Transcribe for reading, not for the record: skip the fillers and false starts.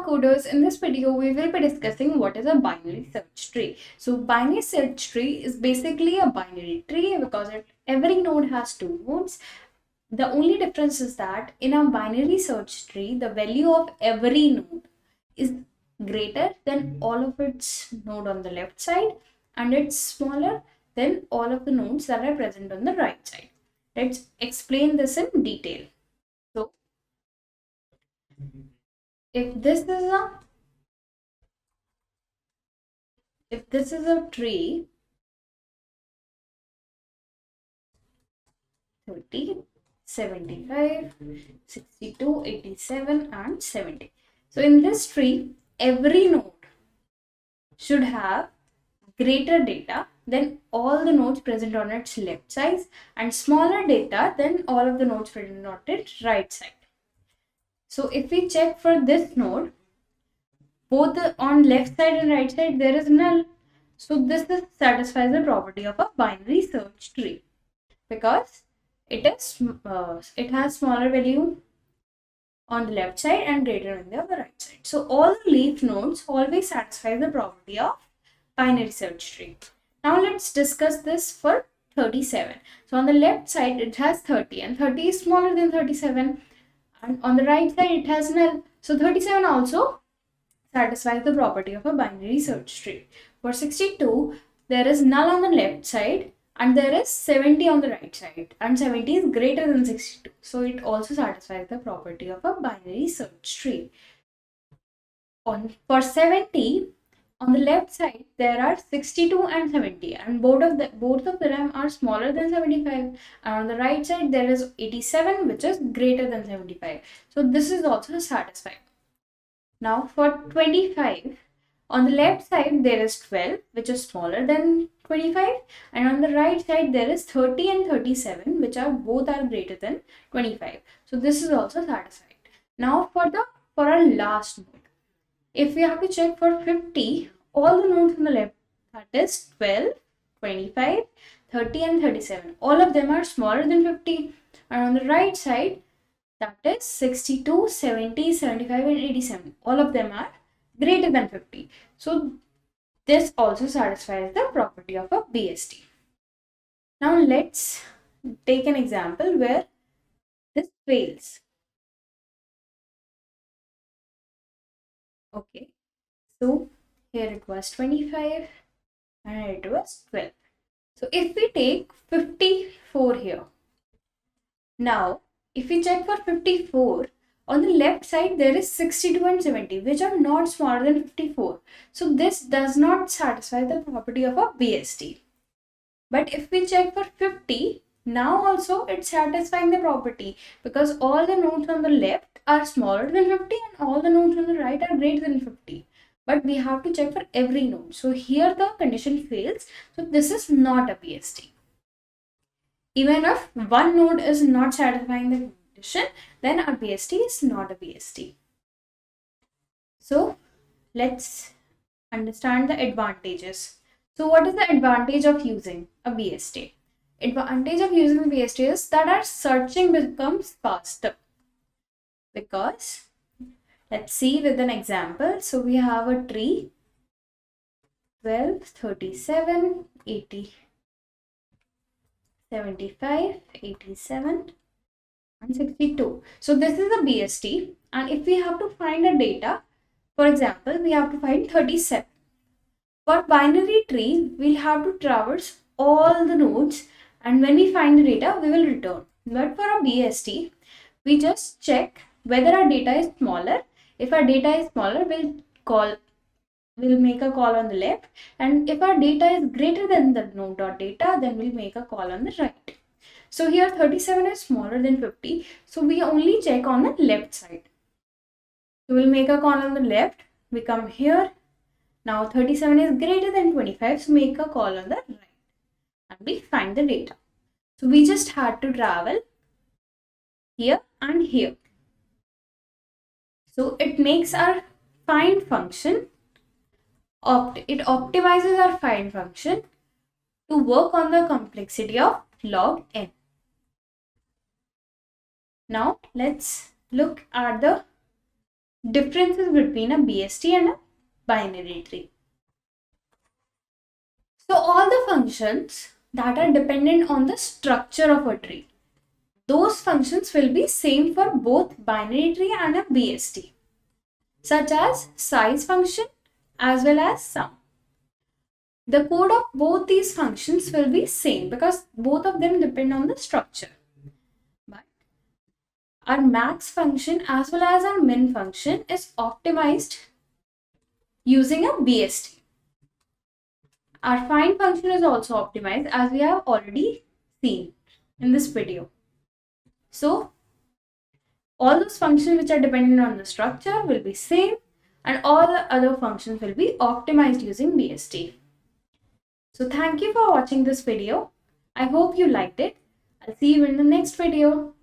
coders, in this video we will be discussing what is a binary search tree. So binary search tree is basically a binary tree because every node has two nodes. The only difference is that in a binary search tree, the value of every node is greater than all of its node on the left side, and it's smaller than all of the nodes that are present on the right side. Let's explain this in detail. So if this is a tree 30, 75, 62, 87 and 70. So in this tree, every node should have greater data than all the nodes present on its left side and smaller data than all of the nodes present on its right side. So if we check for this node, both on left side and right side there is null. So this satisfies the property of a binary search tree because it has smaller value on the left side and greater on the right side. So all the leaf nodes always satisfy the property of binary search tree. Now let's discuss this for 37. So on the left side it has 30 and 30 is smaller than 37, and on the right side it has null. So 37 also satisfies the property of a binary search tree. For 62 there is null on the left side and there is 70 on the right side, and 70 is greater than 62. So it also satisfies the property of a binary search tree. For 70, on the left side there are 62 and 70, and both of them are smaller than 75, and on the right side there is 87, which is greater than 75. So this is also satisfied. Now for 25, on the left side there is 12, which is smaller than 25, and on the right side there is 30 and 37, which are both greater than 25. So this is also satisfied. Now for our last node, if we have to check for 50, all the nodes on the left, that is 12, 25, 30 and 37, all of them are smaller than 50, and on the right side, that is 62, 70, 75 and 87, all of them are greater than 50. So this also satisfies the property of a BST. Now let's take an example where this fails. Okay, so here it was 25 and it was 12. So if we take 54 here, now if we check for 54, on the left side there is 62 and 70, which are not smaller than 54. So this does not satisfy the property of a BST. But if we check for 50, now also it's satisfying the property because all the nodes on the left are smaller than 50 and all the nodes on the right are greater than 50. But we have to check for every node. So here the condition fails. So this is not a BST. Even if one node is not satisfying the condition, then our BST is not a BST. So let's understand the advantages. So what is the advantage of using a BST? Advantage of using the BST is that our searching becomes faster. Because let's see with an example. So we have a tree 12, 37, 80, 75, 87 and 62. So this is a BST, and if we have to find a data, for example, we have to find 37. For binary tree, we'll have to traverse all the nodes, and when we find the data, we will return. But for a BST, we just check whether our data is smaller. If our data is smaller, we'll make a call on the left, and if our data is greater than the node.data, then we'll make a call on the right. So here 37 is smaller than 50, so we only check on the left side. So we'll make a call on the left, we come here. Now 37 is greater than 25, so make a call on the right and we find the data. So we just had to travel here and here. So it makes our find function, it optimizes our find function to work on the complexity of log n. Now let's look at the differences between a BST and a binary tree. So all the functions that are dependent on the structure of a tree, those functions will be same for both binary tree and a BST, such as size function as well as sum. The code of both these functions will be same because both of them depend on the structure. But our max function as well as our min function is optimized using a BST. Our find function is also optimized as we have already seen in this video. So all those functions which are dependent on the structure will be same, and all the other functions will be optimized using BST. So thank you for watching this video. I hope you liked it. I'll see you in the next video.